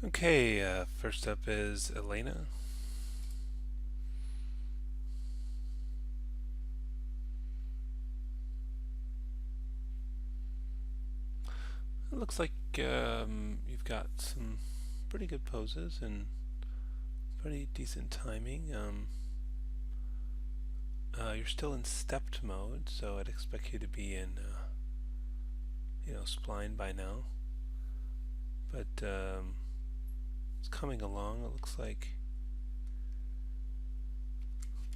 Okay, first up is Elena. It looks like you've got some pretty good poses and pretty decent timing. You're still in stepped mode, so I'd expect you to be in, spline by now. But it's coming along. It looks like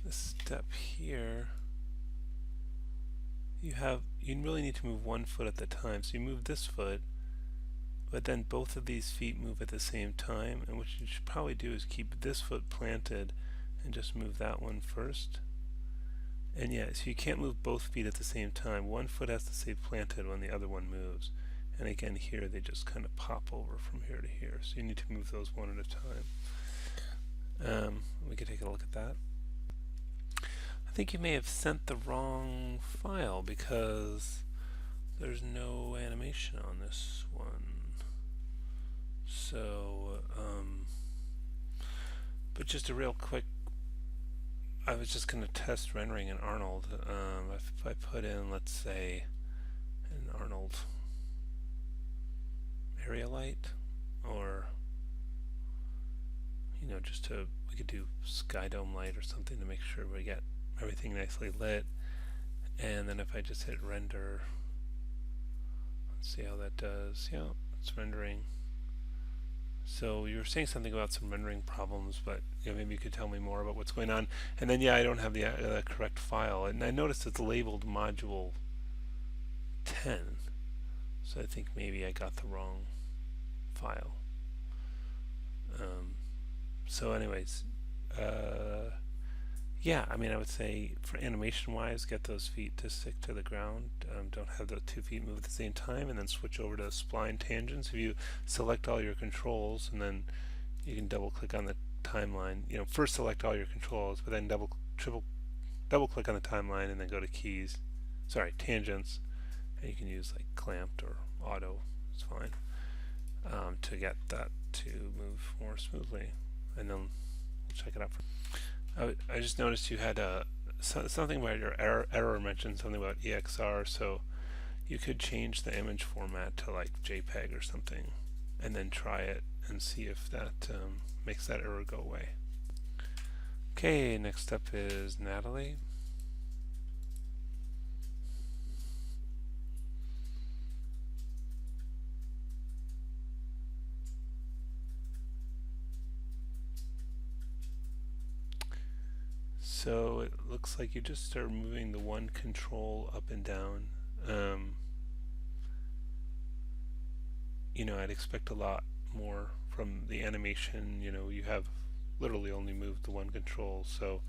this step here. You really need to move one foot at the time. So you move this foot, but then both of these feet move at the same time, and what you should probably do is keep this foot planted and just move that one first. And yeah, so you can't move both feet at the same time. One foot has to stay planted when the other one moves. And again, here they just kind of pop over from here to here. So you need to move those one at a time. We could take a look at that. I think you may have sent the wrong file because there's no animation on this one. So, but just a real quick, I was just going to test rendering in Arnold. If I put in, let's say, an Arnold area light, or we could do sky dome light or something to make sure we get everything nicely lit. And then if I just hit render, let's see how that does. Yeah, it's rendering. So you were saying something about some rendering problems, but maybe you could tell me more about what's going on. And then I don't have the correct file, and I noticed it's labeled module 10, so I think maybe I got the wrong file. So anyways, yeah, I mean, I would say for animation-wise, get those feet to stick to the ground. Don't have the 2 feet move at the same time, and then switch over to spline tangents. If you select all your controls, and then you can double-click on the timeline. First select all your controls, but then double-click on the timeline, and then go to keys. Sorry, tangents, and you can use like clamped or auto. It's fine to get that to move more smoothly, and then we'll check it out. I just noticed you had something about your error mentioned something about EXR, so you could change the image format to like JPEG or something, and then try it and see if that makes that error go away. Okay, next up is Natalie. So it looks like you just start moving the one control up and down. I'd expect a lot more from the animation. You have literally only moved the one control. So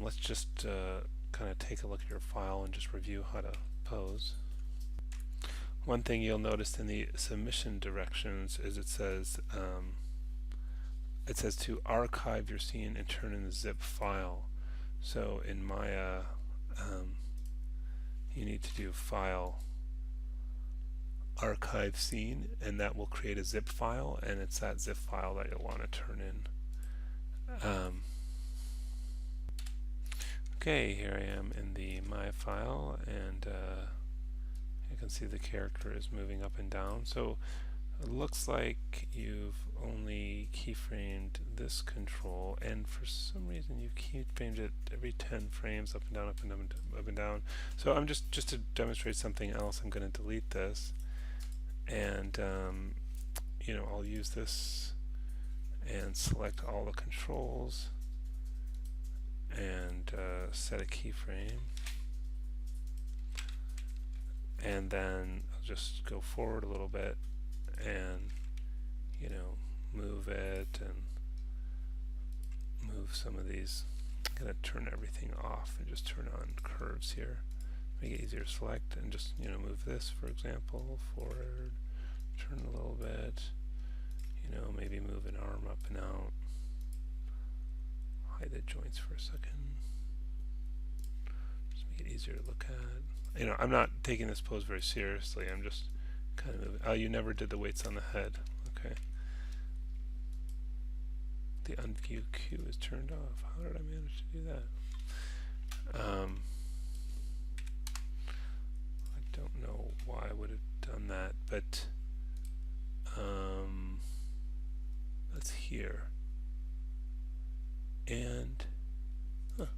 let's just kind of take a look at your file and just review how to pose. One thing you'll notice in the submission directions is it says to archive your scene and turn in the zip file. So in Maya, you need to do file archive scene, and that will create a zip file, and it's that zip file that you'll want to turn in. Okay, here I am in the Maya file, and you can see the character is moving up and down. So it looks like you've only keyframed this control, and for some reason you've keyframed it every 10 frames, up and down, up and down, up and down. So I'm just to demonstrate something else, I'm going to delete this, and I'll use this and select all the controls and set a keyframe, and then I'll just go forward a little bit and move it and move some of these. I'm going to turn everything off and just turn on curves here, make it easier to select, and just move this, for example, forward, turn a little bit, maybe move an arm up and out, hide the joints for a second, just make it easier to look at. I'm not taking this pose very seriously, I'm just kind of moving. Oh, you never did the weights on the head. Okay. the unview queue is turned off. How did I manage to do that? I don't know why I would have done that, but that's here. And I don't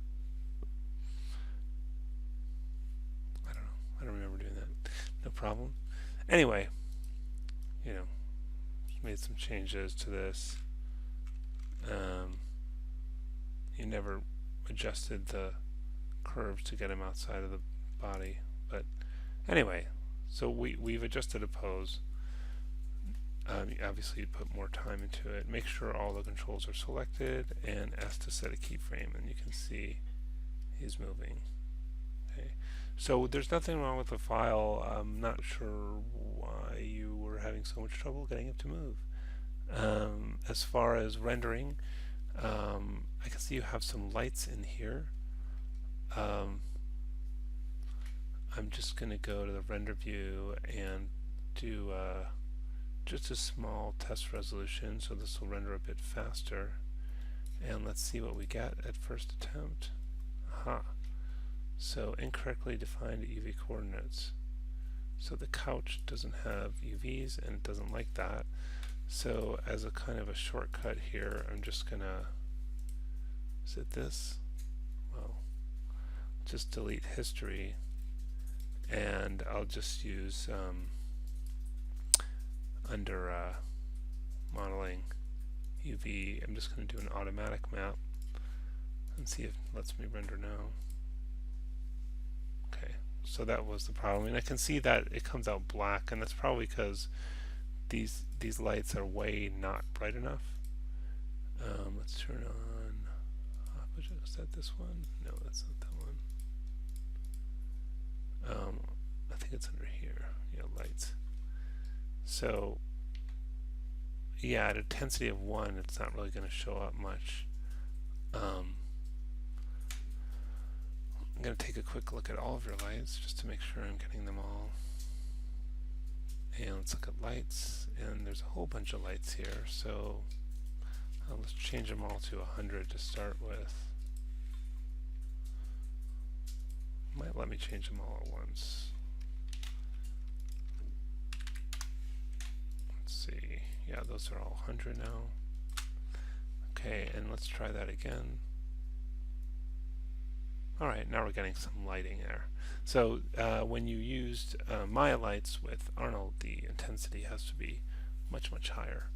know. I don't remember doing that. No problem. Anyway, made some changes to this. You never adjusted the curves to get him outside of the body, but anyway, so we've adjusted a pose. Obviously, you put more time into it. Make sure all the controls are selected, and S to set a keyframe, and you can see he's moving. Okay, so there's nothing wrong with the file. I'm not sure why you were having so much trouble getting it to move. As far as rendering, I can see you have some lights in here. I'm just going to go to the render view and do just a small test resolution, so this will render a bit faster. And let's see what we get at first attempt. Aha. So incorrectly defined UV coordinates. So the couch doesn't have UVs and it doesn't like that. So as a kind of a shortcut here, I'm just gonna, is it this? Well, just delete history, and I'll just use under modeling UV, I'm just going to do an automatic map and see if it lets me render now. Okay, so that was the problem, and I can see that it comes out black, and that's probably because these lights are way not bright enough. Let's turn on, is that this one? No, that's not that one. I think it's under here. Yeah, lights. So yeah, at a intensity of 1, it's not really going to show up much. I'm going to take a quick look at all of your lights just to make sure I'm getting them all. And let's look at lights, and there's a whole bunch of lights here, so let's change them all to 100 to start with. Might let me change them all at once. Let's see. Yeah, those are all 100 now. Okay, and let's try that again. Alright, now we're getting some lighting there. So when you used Maya lights with Arnold, the intensity has to be much, much higher.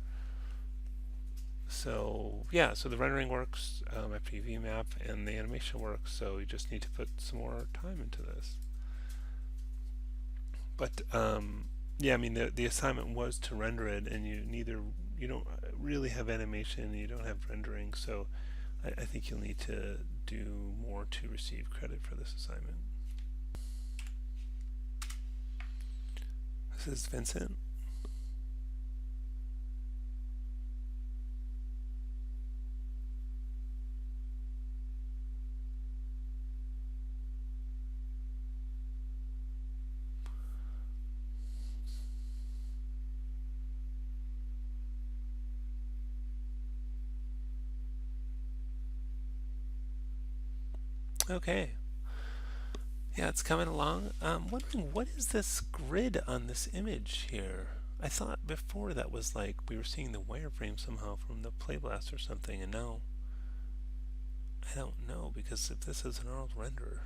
So yeah, so the rendering works after UV map, and the animation works, so you just need to put some more time into this. But yeah, I mean the assignment was to render it, and you don't really have animation and you don't have rendering, so I think you'll need to do more to receive credit for this assignment. This is Vincent. Okay. Yeah, it's coming along. Wondering, what is this grid on this image here? I thought before that was like we were seeing the wireframe somehow from the Playblast or something, and now I don't know, because if this is an old renderer.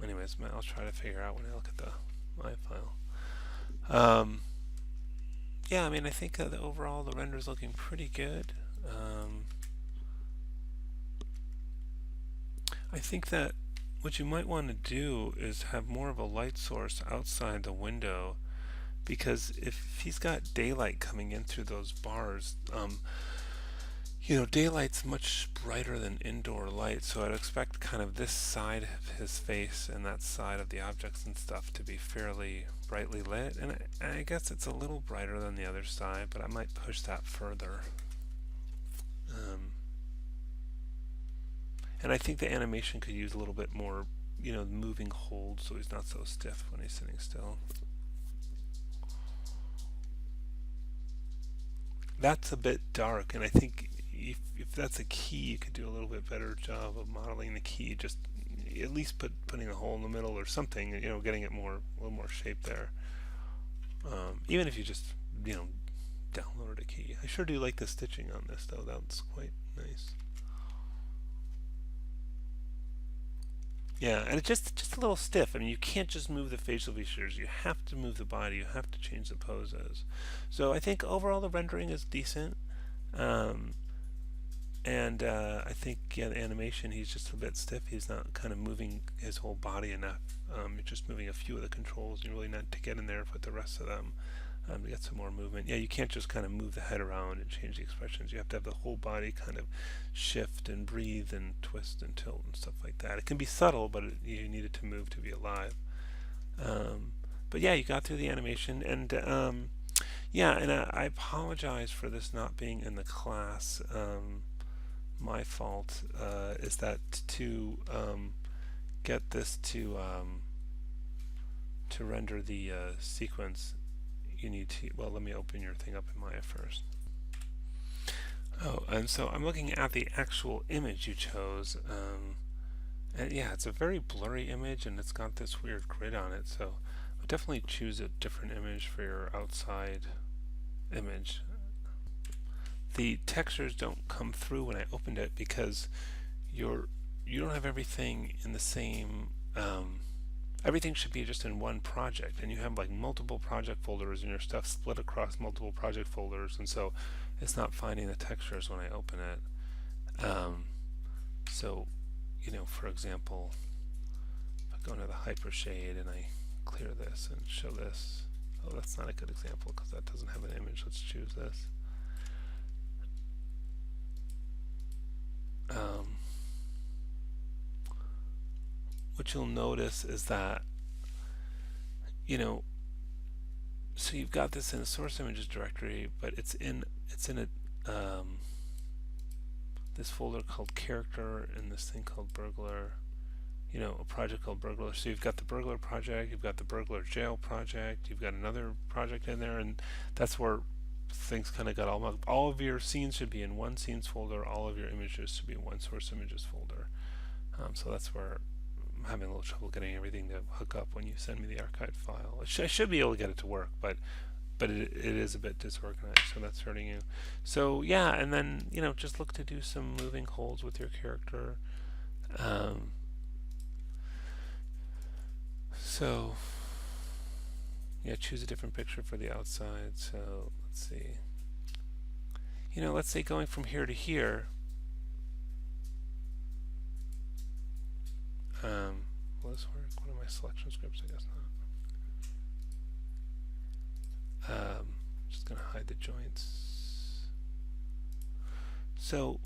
Anyways, I'll try to figure out when I look at the my file. Yeah, I mean, I think the overall the render is looking pretty good. I think that what you might want to do is have more of a light source outside the window, because if he's got daylight coming in through those bars, daylight's much brighter than indoor light, so I'd expect kind of this side of his face and that side of the objects and stuff to be fairly brightly lit, and I guess it's a little brighter than the other side, but I might push that further. And I think the animation could use a little bit more, moving hold, so he's not so stiff when he's sitting still. that's a bit dark, and I think if that's a key, you could do a little bit better job of modeling the key. Just at least putting a hole in the middle or something. Getting it more a little more shape there. Even if you just you know downloaded a key. I sure do like the stitching on this though. That's quite nice. Yeah, and it's just a little stiff. I mean, you can't just move the facial features. You have to move the body. You have to change the poses. So I think overall the rendering is decent. Um, and I think yeah, the animation he's just a bit stiff. He's not kind of moving his whole body enough. You're just moving a few of the controls. You really need to get in there with the rest of them to get some more movement. Yeah, you can't just kind of move the head around and change the expressions. You have to have the whole body kind of shift and breathe and twist and tilt and stuff like that. It can be subtle, but you need it to move to be alive. Um, but yeah, you got through the animation, and yeah, and I apologize for this not being in the class. My fault is that to get this to render the sequence, you need to, well, let me open your thing up in Maya first. Oh, and so I'm looking at the actual image you chose. And yeah, it's a very blurry image, and it's got this weird grid on it, so I'll definitely choose a different image for your outside image. The textures don't come through when I opened it because you don't have everything in the same everything should be just in one project, and you have like multiple project folders and your stuff split across multiple project folders, and so it's not finding the textures when I open it. So for example, if I go into the hypershade and I clear this and show this, oh, that's not a good example because that doesn't have an image. Let's choose this. What you'll notice is that so you've got this in the source images directory, but it's in a this folder called character and this thing called burglar, a project called burglar. So you've got the burglar project, you've got the burglar jail project, you've got another project in there, and that's where things kind of got all of your scenes should be in one scenes folder, all of your images should be in one source images folder. So that's where I'm having a little trouble getting everything to hook up when you send me the archive file. I should be able to get it to work, but it is a bit disorganized, so that's hurting you. So yeah, and then just look to do some moving holds with your character. So yeah, choose a different picture for the outside. So let's see. Let's say going from here to here. Will this work? One of my selection scripts, I guess not. Just gonna hide the joints. So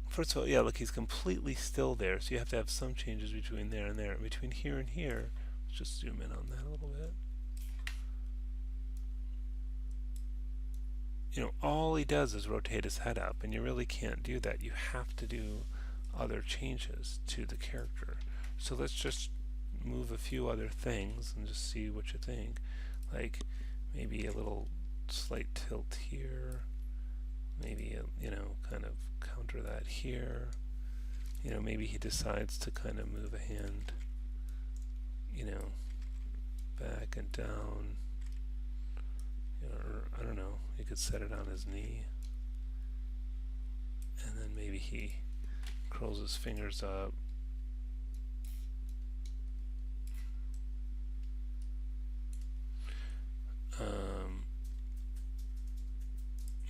first of all, yeah, look, he's completely still there, so you have to have some changes between there and there. And between here and here, let's just zoom in on that a little bit. All he does is rotate his head up, and you really can't do that. You have to do other changes to the character. So let's just move a few other things and just see what you think. Like maybe a little slight tilt here, maybe kind of counter that here. Maybe he decides to kind of move a hand back and down, or I don't know, he could set it on his knee, and then maybe he curls his fingers up.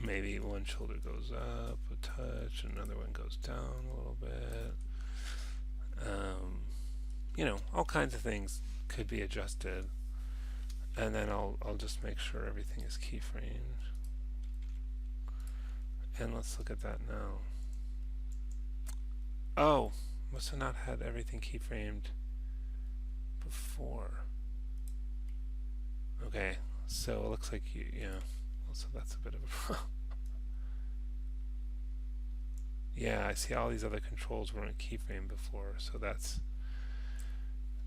Maybe one shoulder goes up a touch, another one goes down a little bit. All kinds of things could be adjusted, and then I'll just make sure everything is keyframed. And let's look at that now. Oh, must have not had everything keyframed before. Okay, so it looks like so that's a bit of a problem. Yeah, I see all these other controls weren't keyframed before, so that's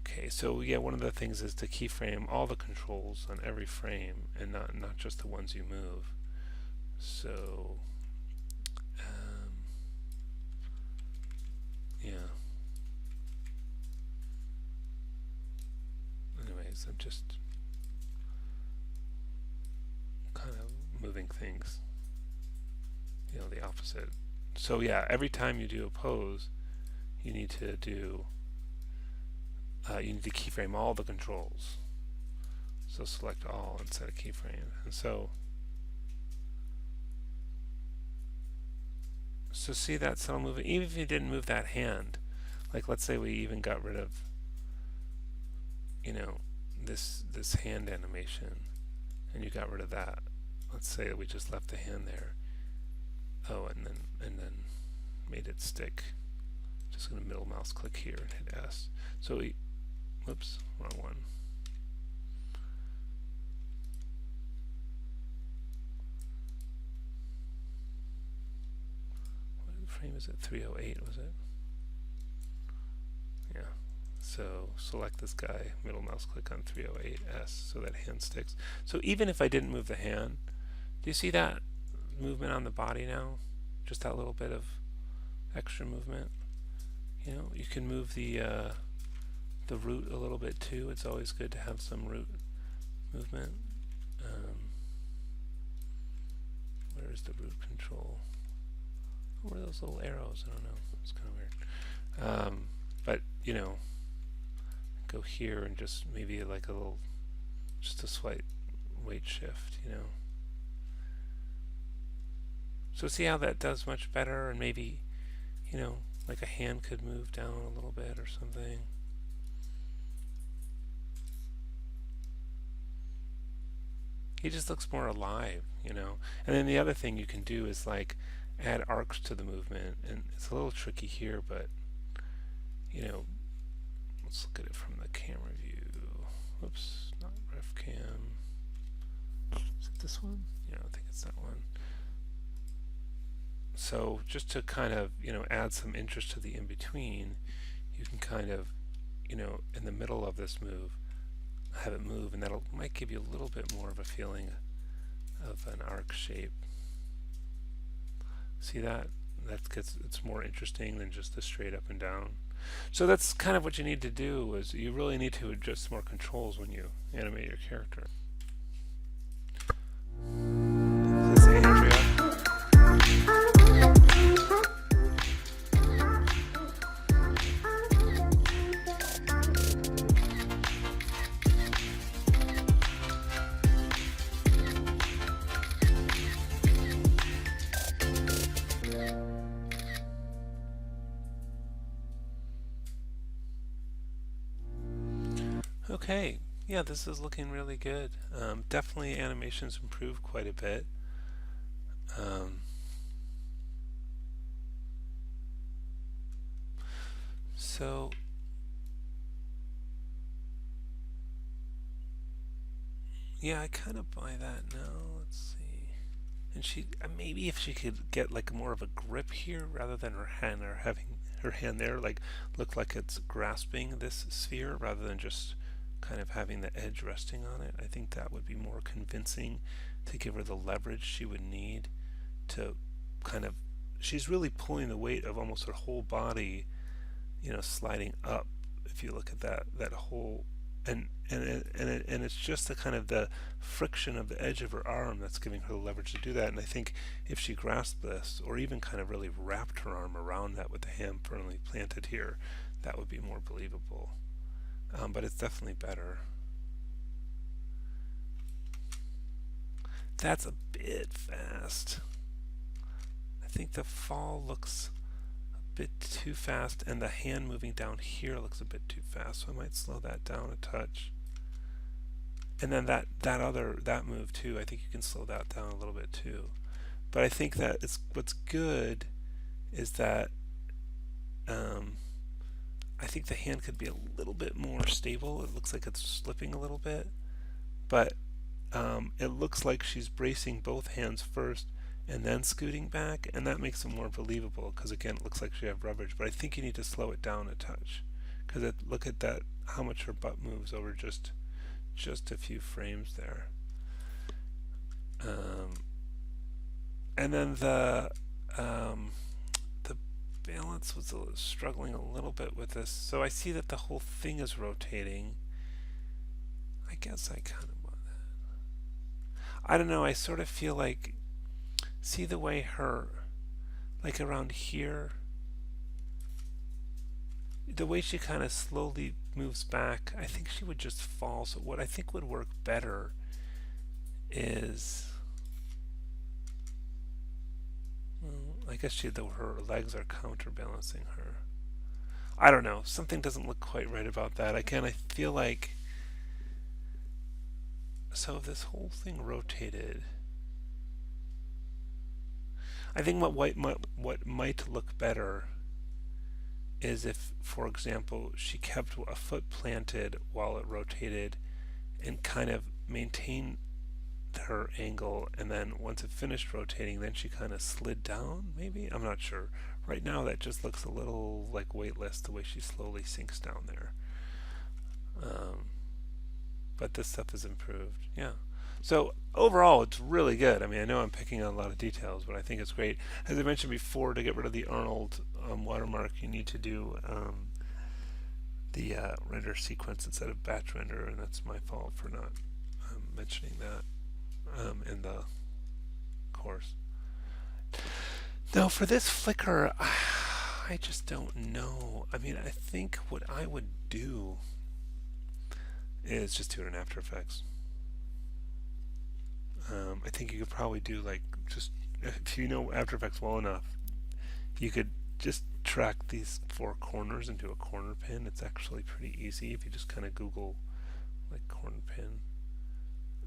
Okay, so yeah, one of the things is to keyframe all the controls on every frame and not just the ones you move. So yeah. Anyways, I'm just kind of moving things, the opposite. So yeah, every time you do a pose, you need to keyframe all the controls. So select all instead of keyframe. And so see that subtle movement, even if you didn't move that hand. Like let's say we even got rid of, this hand animation, and you got rid of that. Let's say that we just left the hand there. Oh, and then made it stick. Just gonna middle mouse click here and hit S. So whoops, wrong one. What frame is it? 308 was it? Yeah. So select this guy, middle mouse click on 308S so that hand sticks. So even if I didn't move the hand, do you see that movement on the body now? Just that little bit of extra movement. You can move the root a little bit too. It's always good to have some root movement. Where is the root control? Where are those little arrows? I don't know. It's kind of weird. But go here and just maybe like just a slight weight shift. So see how that does much better, and maybe like a hand could move down a little bit or something. He just looks more alive, And then the other thing you can do is like add arcs to the movement, and it's a little tricky here, but let's look at it from the camera view. Whoops, not ref cam. Is it this one? Yeah, I think it's that one. So just to kind of add some interest to the in-between, you can kind of in the middle of this move have it move, and might give you a little bit more of a feeling of an arc shape. See that? It's more interesting than just the straight up and down. So that's kind of what you need to do, is you really need to adjust more controls when you animate your character. This is Andrea. Okay, yeah, this is looking really good. Definitely animations improved quite a bit. So yeah, I kind of buy that now. Let's see. And she maybe if she could get like more of a grip here rather than her hand, or having her hand there like look like it's grasping this sphere rather than just kind of having the edge resting on it. I think that would be more convincing to give her the leverage she would need to kind of, she's really pulling the weight of almost her whole body, sliding up. If you look at that whole, and it's just the kind of the friction of the edge of her arm that's giving her the leverage to do that. And I think if she grasped this, or even kind of really wrapped her arm around that with the hand firmly planted here, that would be more believable. But it's definitely better. That's a bit fast. I think the fall looks a bit too fast, and the hand moving down here looks a bit too fast, so I might slow that down a touch. And then that move too, I think you can slow that down a little bit too. But I think that what's good is that I think the hand could be a little bit more stable. It looks like it's slipping a little bit, but it looks like she's bracing both hands first and then scooting back, and that makes it more believable, because again it looks like she has leverage. But I think you need to slow it down a touch, because look at that, how much her butt moves over just a few frames there. And then the balance was struggling a little bit with this. So I see that the whole thing is rotating. I guess I kind of want that. I don't know. I sort of feel like, see the way her, like around here, the way she kind of slowly moves back, I think she would just fall. So what I think would work better is, well, I guess her legs are counterbalancing her. I don't know. Something doesn't look quite right about that. Again, I feel like, so if this whole thing rotated, I think what might look better is if, for example, she kept a foot planted while it rotated and kind of maintained her angle, and then once it finished rotating, then she kind of slid down, maybe? I'm not sure. Right now that just looks a little like weightless, the way she slowly sinks down there. But this stuff is improved. Yeah. So overall, it's really good. I mean, I know I'm picking on a lot of details, but I think it's great. As I mentioned before, to get rid of the Arnold watermark, you need to do the render sequence instead of batch render, and that's my fault for not mentioning that in the course. Now, for this flicker, I just don't know. I mean, I think what I would do is just do it in After Effects. I think you could probably do like, just if you know After Effects well enough, you could just track these four corners and do a corner pin. It's actually pretty easy if you just kind of Google like corner pin.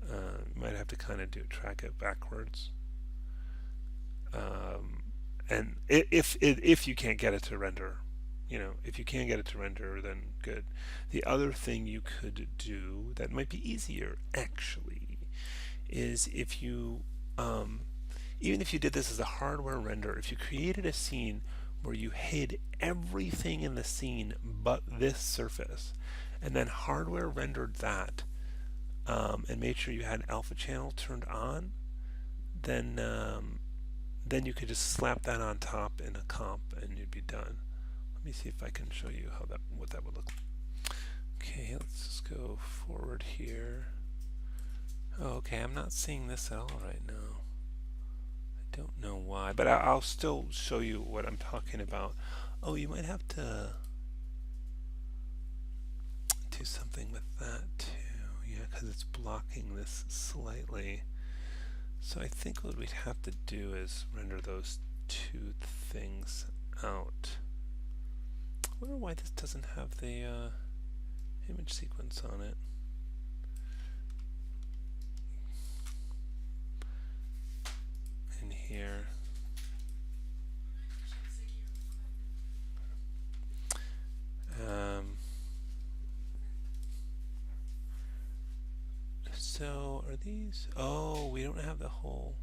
You might have to kind of track it backwards. And if you can't get it to render, if you can get it to render, then good. The other thing you could do that might be easier, actually, is if you, even if you did this as a hardware render, if you created a scene where you hid everything in the scene but this surface, and then hardware rendered that, and made sure you had alpha channel turned on, then you could just slap that on top in a comp and you'd be done. Let me see if I can show you what that would look like. Okay, let's just go forward here. Okay, I'm not seeing this at all right now. I don't know why, but I'll still show you what I'm talking about. Oh, you might have to do something with that too. Yeah, because it's blocking this slightly. So I think what we'd have to do is render those two things out. I wonder why this doesn't have the image sequence on it. In here. So are these? Oh, we don't have the whole.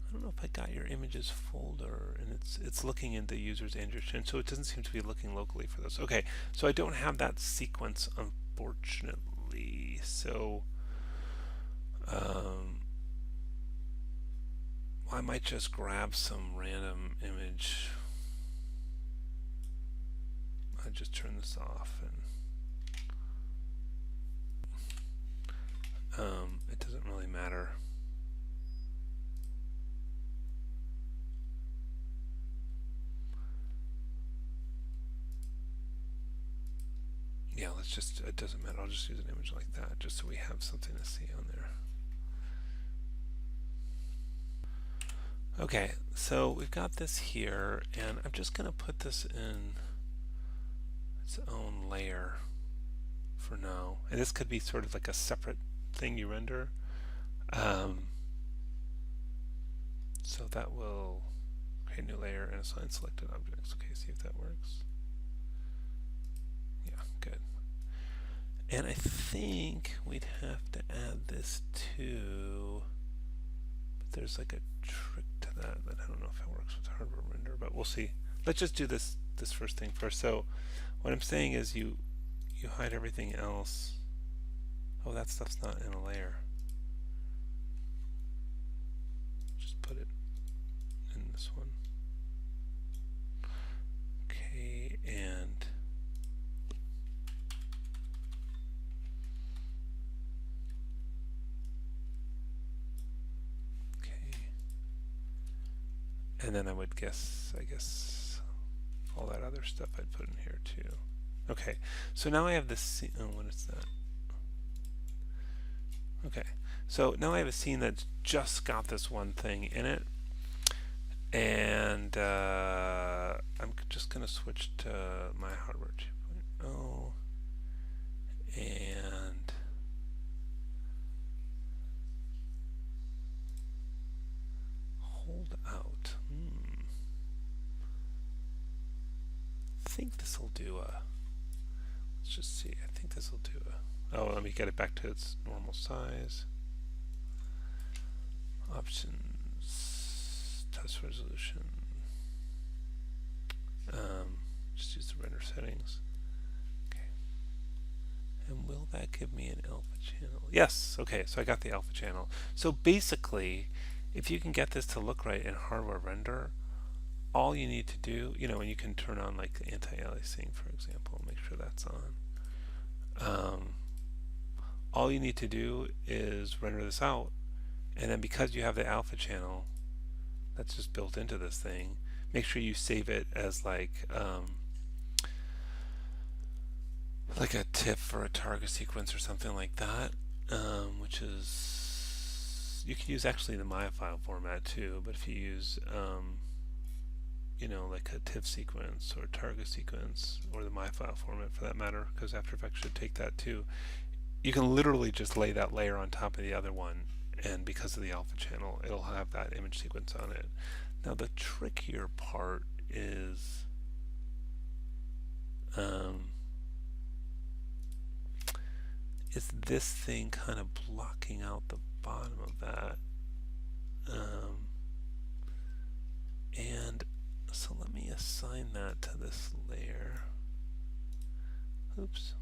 I don't know if I got your images folder, and it's looking in the user's Android, so it doesn't seem to be looking locally for those. Okay, so I don't have that sequence, unfortunately. So I might just grab some random image. I just turn this off, and it doesn't really matter. Yeah, it doesn't matter. I'll just use an image like that just so we have something to see on there. Okay, so we've got this here, and I'm just going to put this in its own layer for now. And this could be sort of like a separate thing you render. So that will create a new layer and assign selected objects. Okay, see if that works. Yeah, good. And I think we'd have to add this too. But there's like a trick to that I don't know if it works with hardware render, but we'll see. Let's just do this first thing first. So what I'm saying is you you hide everything else. Oh, that stuff's not in a layer. Just put it in this one. Okay, and and then I guess all that other stuff I'd put in here too. Okay, so now I have this scene. Oh, what is that? Okay, so now I have a scene that's just got this one thing in it, and I'm just going to switch to my hardware 2.0, and hold out. I think this will do a. Let's just see. I think this will do a. Oh, let me get it back to its normal size. Options, test resolution. Just use the render settings. Okay. And will that give me an alpha channel? Yes. Okay, so I got the alpha channel. So basically, if you can get this to look right in hardware render, all you need to do, and you can turn on like the anti-aliasing, for example, make sure that's on. All you need to do is render this out, and then because you have the alpha channel that's just built into this thing, make sure you save it as like a TIFF or a target sequence or something like that, which is, you can use actually the Maya file format too, but if you use like a TIFF sequence or a target sequence, or the Maya file format for that matter, because After Effects should take that too, you can literally just lay that layer on top of the other one, and because of the alpha channel, it'll have that image sequence on it. Now the trickier part is this thing kind of blocking out the bottom of that. And so let me assign that to this layer. Oops.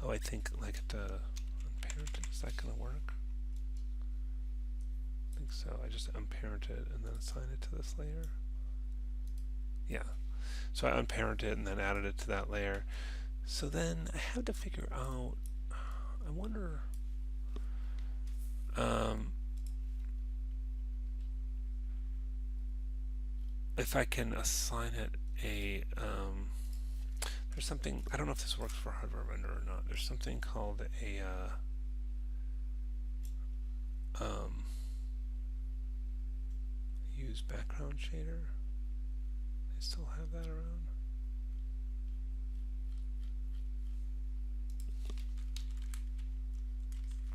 Oh, I think like to unparent it. Is that going to work? I think so. I just unparent it and then assign it to this layer. Yeah. So I unparent it and then added it to that layer. So then I have to figure out, I wonder, if I can assign it a, there's something, I don't know if this works for hardware render or not, there's something called a, use background shader. They still have that around?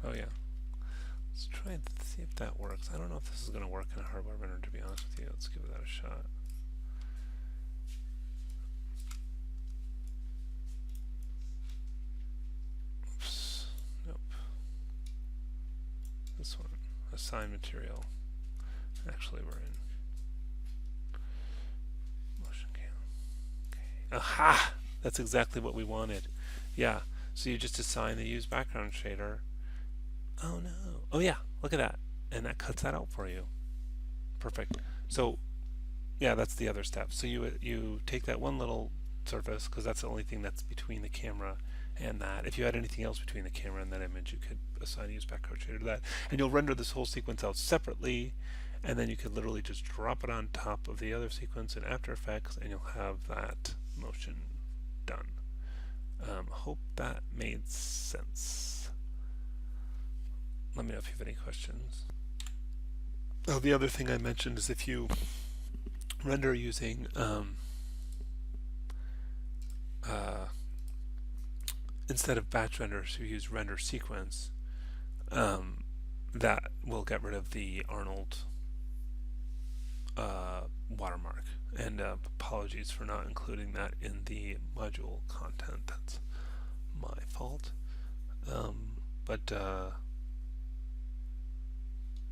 Oh yeah. Let's try and see if that works. I don't know if this is going to work in a hardware render, to be honest with you. Let's give that a shot. Oops. Nope. This one. Assign material. Actually, we're in motion cam. Okay. Aha! That's exactly what we wanted. Yeah. So you just assign the use background shader. Oh no. Oh yeah, look at that. And that cuts that out for you. Perfect. So yeah, that's the other step. So you take that one little surface, because that's the only thing that's between the camera and that. If you had anything else between the camera and that image, you could assign a use background shader to that. And you'll render this whole sequence out separately, and then you could literally just drop it on top of the other sequence in After Effects, and you'll have that motion done. Hope that made sense. Let me know if you have any questions. Oh, the other thing I mentioned is if you render using instead of batch renders, you use render sequence, that will get rid of the Arnold watermark. And apologies for not including that in the module content. That's my fault. But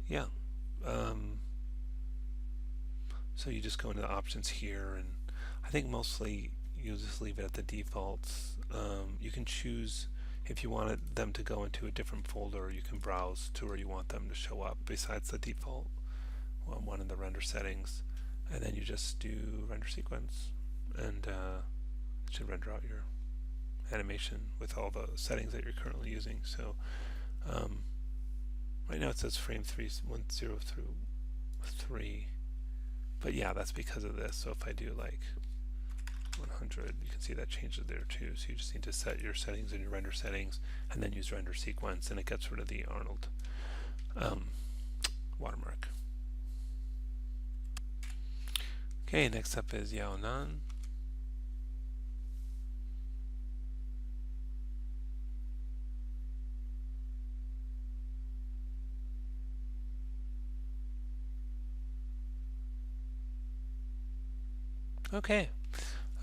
yeah. So you just go into the options here, and I think mostly you'll just leave it at the defaults. You can choose if you wanted them to go into a different folder. You can browse to where you want them to show up besides the default one in the render settings, and then you just do render sequence, and it should render out your animation with all the settings that you're currently using. So right now it says frame 310 through 3, but yeah, that's because of this. So if I do like 100, you can see that changes there too. So you just need to set your settings in your render settings and then use render sequence, and it gets rid of the Arnold watermark. Okay, next up is Yao Nan. Okay.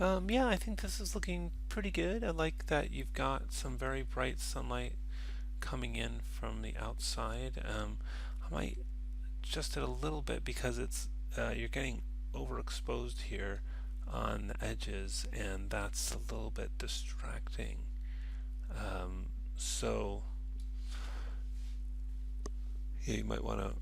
Yeah, I think this is looking pretty good. I like that you've got some very bright sunlight coming in from the outside. I might adjust it a little bit because it's you're getting overexposed here on the edges, and that's a little bit distracting. So yeah, you might want to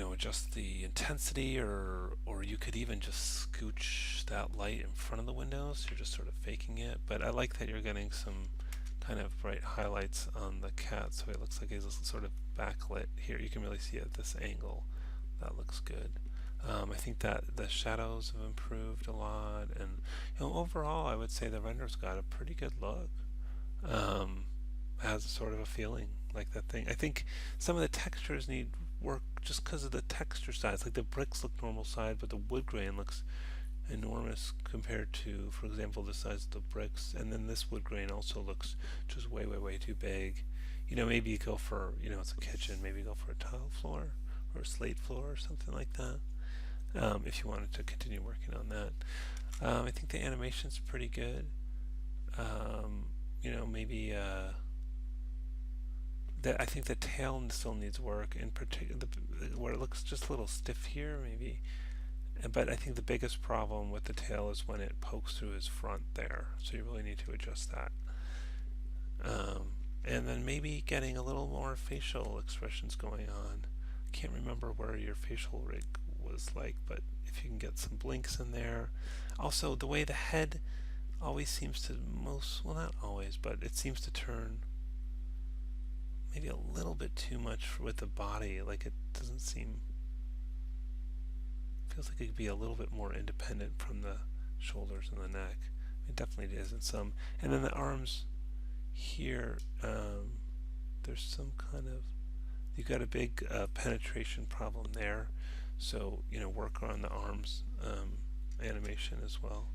adjust the intensity, or you could even just scooch that light in front of the windows. You're just sort of faking it, but I like that you're getting some kind of bright highlights on the cat, so it looks like he's sort of backlit here. You can really see it at this angle. That looks good. I think that the shadows have improved a lot, and overall I would say the render's got a pretty good look. Has sort of a feeling like that thing. I think some of the textures need work just because of the texture size. Like the bricks look normal size, but the wood grain looks enormous compared to, for example, the size of the bricks. And then this wood grain also looks just way too big. Maybe you go for, it's a kitchen, maybe go for a tile floor or a slate floor or something like that, if you wanted to continue working on that. I think the animation's pretty good. Maybe I think the tail still needs work, in particular where it looks just a little stiff here, maybe. But I think the biggest problem with the tail is when it pokes through his front there, so you really need to adjust that. And then maybe getting a little more facial expressions going on. I can't remember where your facial rig was like, but if you can get some blinks in there. Also, the way the head always seems to well, not always, but it seems to turn maybe a little bit too much with the body. Like it doesn't seem, feels like it could be a little bit more independent from the shoulders and the neck. It definitely is in some. And then the arms here, there's some kind of, you've got a big penetration problem there. So, work on the arms animation as well.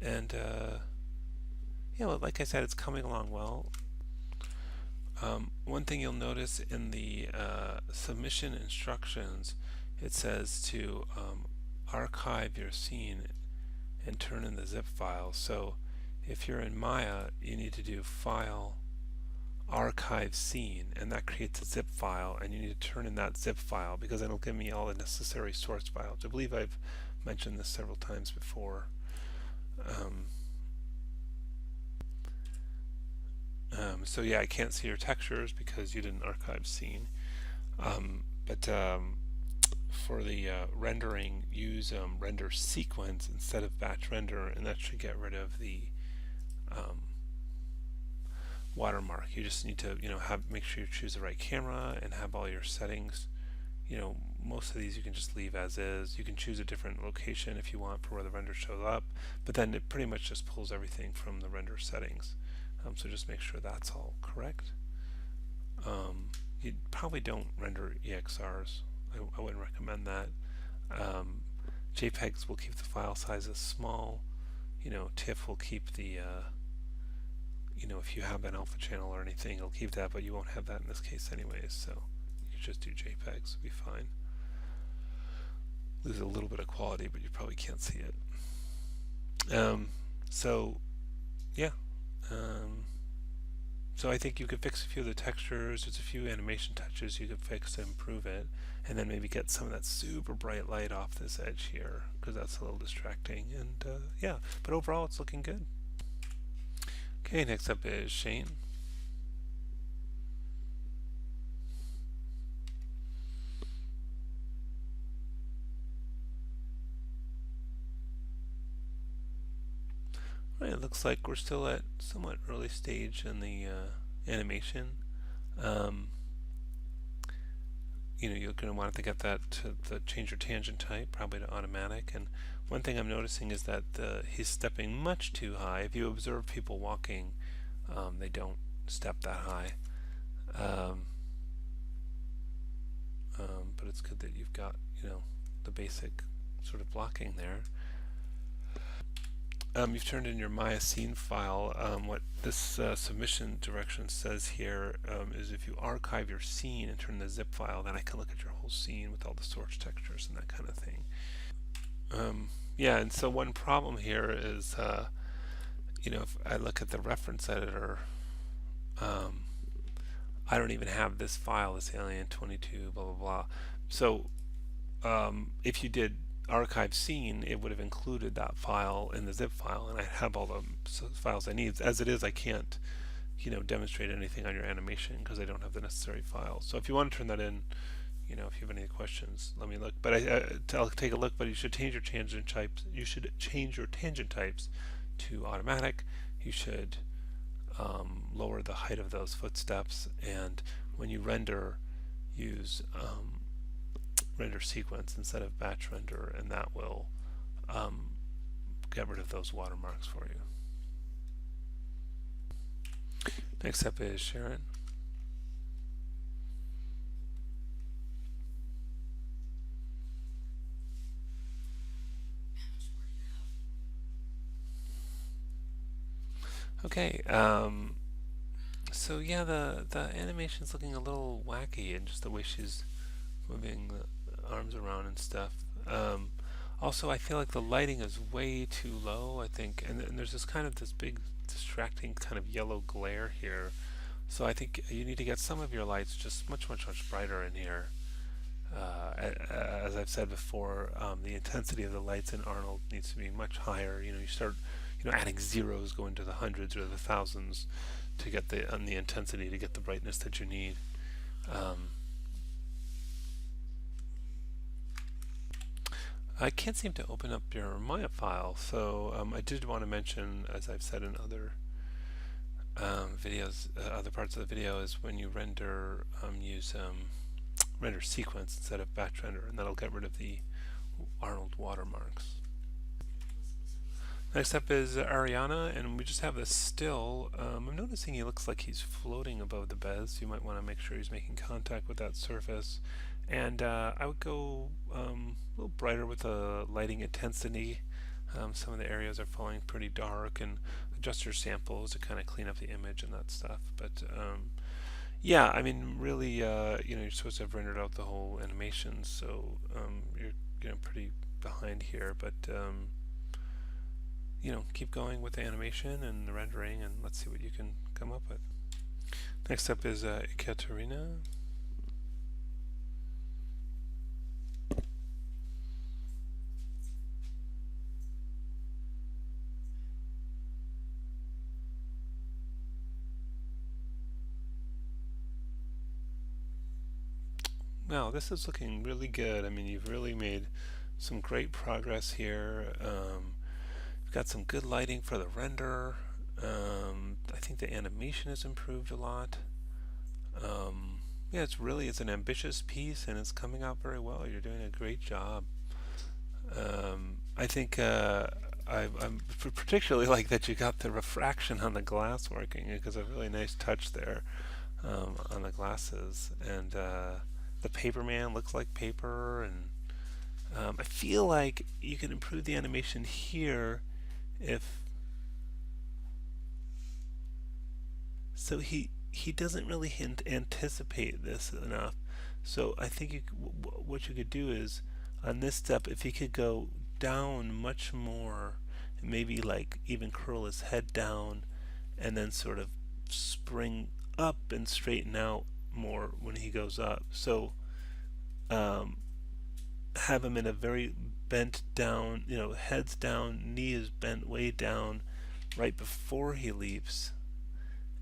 And, like I said, it's coming along well. One thing you'll notice in the submission instructions, it says to archive your scene and turn in the zip file. So if you're in Maya, you need to do File, Archive Scene, and that creates a zip file, and you need to turn in that zip file because it'll give me all the necessary source files. I believe I've mentioned this several times before. So yeah, I can't see your textures because you didn't archive scene. But for the rendering, use render sequence instead of batch render, and that should get rid of the watermark. You just need to make sure you choose the right camera and have all your settings. Most of these you can just leave as is. You can choose a different location if you want for where the render shows up, but then it pretty much just pulls everything from the render settings. So just make sure that's all correct. You probably don't render EXRs. I wouldn't recommend that. JPEGs will keep the file sizes small. TIFF will keep the if you have an alpha channel or anything, it'll keep that, but you won't have that in this case anyways, so you can just do JPEGs, it'll be fine. Lose a little bit of quality, but you probably can't see it. So yeah, So I think you could fix a few of the textures. There's a few animation touches you could fix to improve it, and then maybe get some of that super bright light off this edge here because that's a little distracting. And yeah, but overall it's looking good. Okay, next up is Shane. Right, it looks like we're still at somewhat early stage in the animation. Um, you're going to want to get that to change your tangent type, probably to automatic. And one thing I'm noticing is that he's stepping much too high. If you observe people walking, they don't step that high. Um, but it's good that you've got, the basic sort of blocking there. You've turned in your Maya scene file. What this submission direction says here is if you archive your scene and turn the zip file, then I can look at your whole scene with all the source textures and that kind of thing. Yeah, and so one problem here is, if I look at the reference editor, I don't even have this file, this alien 22, blah, blah, blah. So if you did archive scene, it would have included that file in the zip file, and I have all the files I need. As it is, I can't, demonstrate anything on your animation because I don't have the necessary files. So if you want to turn that in, if you have any questions, let me look. But I'll take a look. But you should change your tangent types. You should change your tangent types to automatic. You should lower the height of those footsteps, and when you render, use render sequence instead of batch render, and that will get rid of those watermarks for you. Next up is Sharon. Okay, so yeah, the animation's looking a little wacky, and just the way she's moving the arms around and stuff. Also, I feel like the lighting is way too low, I think, and there's this big distracting kind of yellow glare here. So I think you need to get some of your lights just much, much, much brighter in here. As I've said before, the intensity of the lights in Arnold needs to be much higher. You start, adding zeros, go into the hundreds or the thousands to get the intensity to get the brightness that you need. I can't seem to open up your Maya file, so I did want to mention, as I've said in other videos, other parts of the video, is when you render, use render sequence instead of batch render, and that'll get rid of the Arnold watermarks. Next up is Ariana, and we just have this still. I'm noticing he looks like he's floating above the bed, so you might want to make sure he's making contact with that surface. And I would go a little brighter with the lighting intensity. Some of the areas are falling pretty dark, and adjust your samples to kind of clean up the image and that stuff. But yeah, I mean, really, you're supposed to have rendered out the whole animation, so you're pretty behind here. But keep going with the animation and the rendering, and let's see what you can come up with. Next up is Ekaterina. Wow, this is looking really good. I mean, you've really made some great progress here. You've got some good lighting for the render. I think the animation has improved a lot. Yeah, it's an ambitious piece, and it's coming out very well. You're doing a great job. I think I'm particularly like that you got the refraction on the glass working, because a really nice touch there on the glasses, and the paper man looks like paper, and I feel like you can improve the animation here if so he doesn't really anticipate this enough. So I think what you could do is on this step, if he could go down much more, maybe like even curl his head down, and then sort of spring up and straighten out more when he goes up. So um, have him in a very bent down, heads down, knee is bent way down right before he leaps,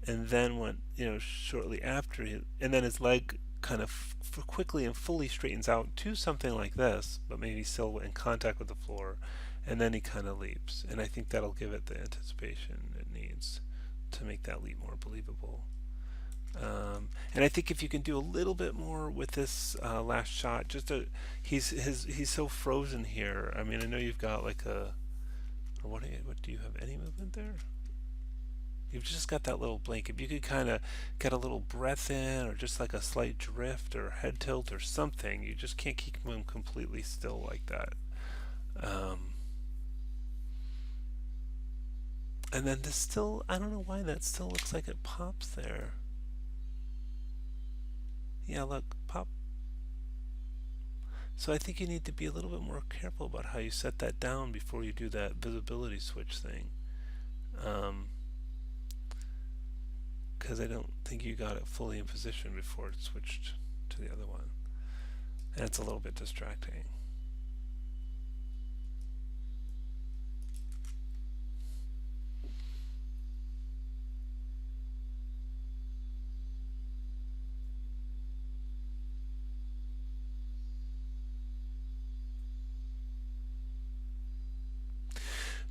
and then when shortly after he, and then his leg kind of quickly and fully straightens out to something like this, but maybe still in contact with the floor, and then he kind of leaps, and I think that'll give it the anticipation it needs to make that leap more believable. And I think if you can do a little bit more with this last shot, he's so frozen here. I mean, I know you've got like or what do you have any movement there? You've just got that little blink. If you could kind of get a little breath in, or just like a slight drift or head tilt or something, you just can't keep him completely still like that. Um, and then this still, I don't know why that still looks like it pops there. Yeah, look, pop. So I think you need to be a little bit more careful about how you set that down before you do that visibility switch thing. Um, because I don't think you got it fully in position before it switched to the other one. And it's a little bit distracting.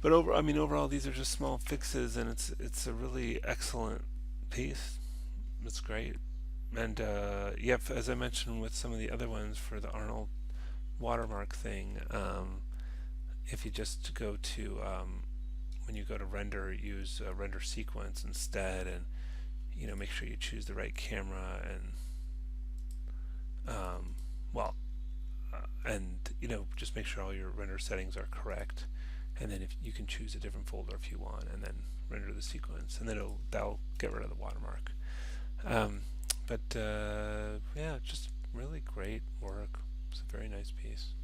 But overall, these are just small fixes, and it's a really excellent piece. It's great, and yep, as I mentioned with some of the other ones for the Arnold watermark thing, if you just go to when you go to render, use render sequence instead, and make sure you choose the right camera, and um, well, and just make sure all your render settings are correct, and then if you can choose a different folder if you want, and then render the sequence, and then that'll get rid of the watermark. Um, but yeah, just really great work. It's a very nice piece.